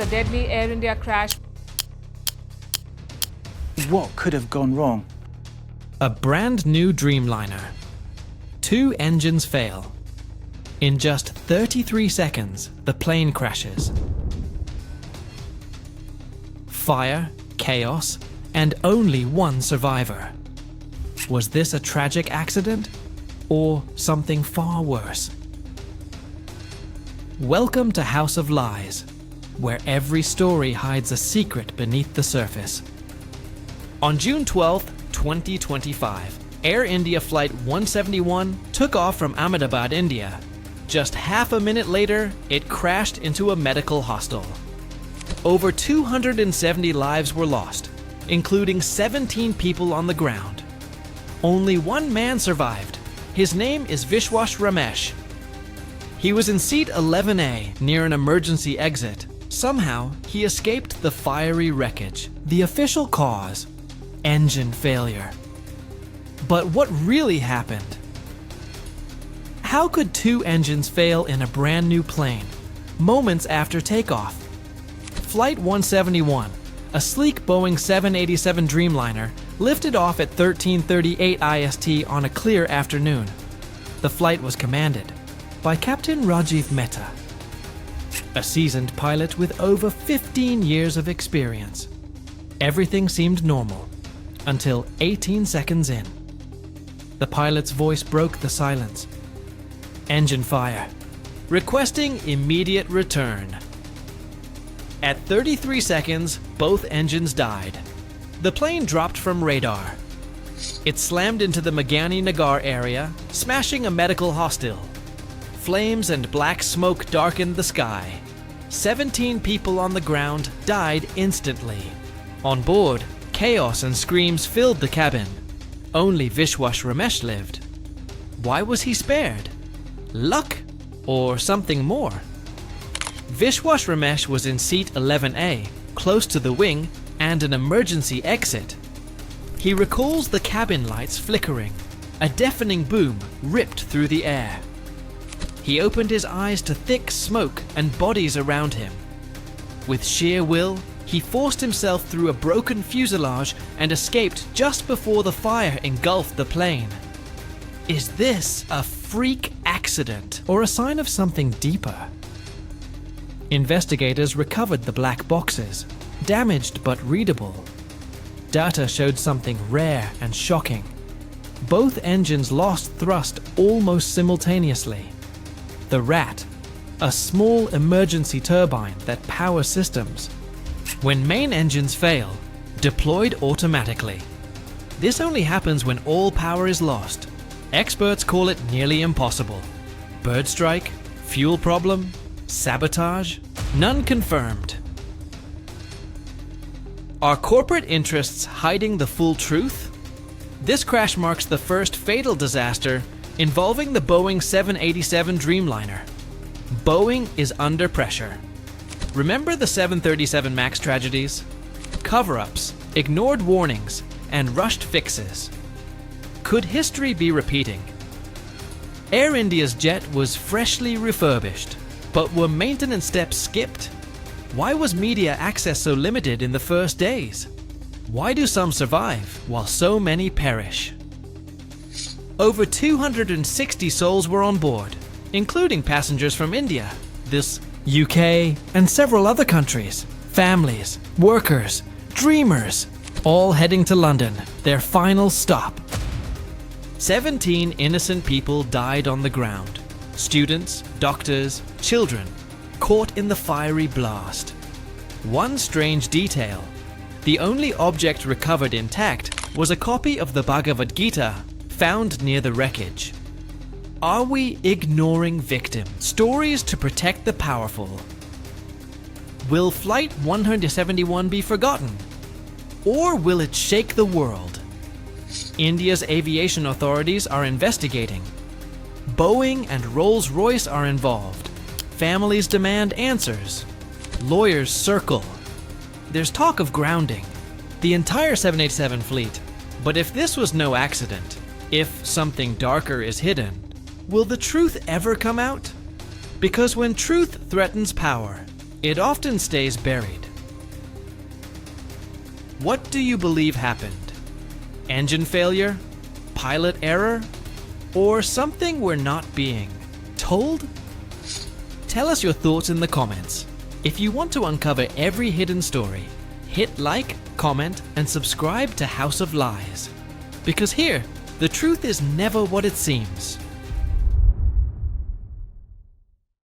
deadly Air India crash. What could have gone wrong? A brand new Dreamliner. 2 engines fail. In just 33 seconds, the plane crashes. Fire, chaos, and only one survivor. Was this a tragic accident? Or something far worse? Welcome to House of Lies, where every story hides a secret beneath the surface. On June 12, 2025, Air India Flight 171 took off from Ahmedabad, India. Just half a minute later, it crashed into a medical hostel. Over 270 lives were lost, including 17 people on the ground. Only one man survived. His name is Vishwas Ramesh. He was in seat 11A near an emergency exit. Somehow, he escaped the fiery wreckage. The official cause: engine failure. But what really happened? How could 2 engines fail in a brand new plane, moments after takeoff? Flight 171, a sleek Boeing 787 Dreamliner, lifted off at 13:38 IST on a clear afternoon. The flight was commanded by Captain Rajiv Mehta, a seasoned pilot with over 15 years of experience. Everything seemed normal until 18 seconds in. The pilot's voice broke the silence. Engine fire. Requesting immediate return. At 33 seconds, both engines died. The plane dropped from radar. It slammed into the Magani Nagar area, smashing a medical hostel. Flames and black smoke darkened the sky. 17 people on the ground died instantly. On board, chaos and screams filled the cabin. Only Vishwas Ramesh lived. Why was he spared? Luck? Or something more? Vishwas Ramesh was in seat 11A, close to the wing and an emergency exit. He recalls the cabin lights flickering. A deafening boom ripped through the air. He opened his eyes to thick smoke and bodies around him. With sheer will, he forced himself through a broken fuselage and escaped just before the fire engulfed the plane. Is this a freak accident or a sign of something deeper? Investigators recovered the black boxes, damaged but readable. Data showed something rare and shocking. Both engines lost thrust almost simultaneously. The RAT, a small emergency turbine that powers systems. When main engines fail, deployed automatically. This only happens when all power is lost. Experts call it nearly impossible. Bird strike? Fuel problem? Sabotage? None confirmed. Are corporate interests hiding the full truth? This crash marks the first fatal disaster involving the Boeing 787 Dreamliner. Boeing is under pressure. Remember the 737 MAX tragedies? Cover-ups, ignored warnings, and rushed fixes. Could history be repeating? Air India's jet was freshly refurbished, but were maintenance steps skipped? Why was media access so limited in the first days? Why do some survive while so many perish? Over 260 souls were on board, including passengers from India, this UK, and several other countries. Families, workers, dreamers, all heading to London, their final stop. 17 innocent people died on the ground. Students, doctors, children, caught in the fiery blast. One strange detail: the only object recovered intact was a copy of the Bhagavad Gita found near the wreckage. Are we ignoring victims? Stories to protect the powerful. Will Flight 171 be forgotten? Or will it shake the world? India's aviation authorities are investigating. Boeing and Rolls-Royce are involved. Families demand answers. Lawyers circle. There's talk of grounding the entire 787 fleet. But if this was no accident, if something darker is hidden, will the truth ever come out? Because when truth threatens power, it often stays buried. What do you believe happened? Engine failure? Pilot error? Or something we're not being told? Tell us your thoughts in the comments. If you want to uncover every hidden story, hit like, comment, and subscribe to House of Lies. Because here, the truth is never what it seems.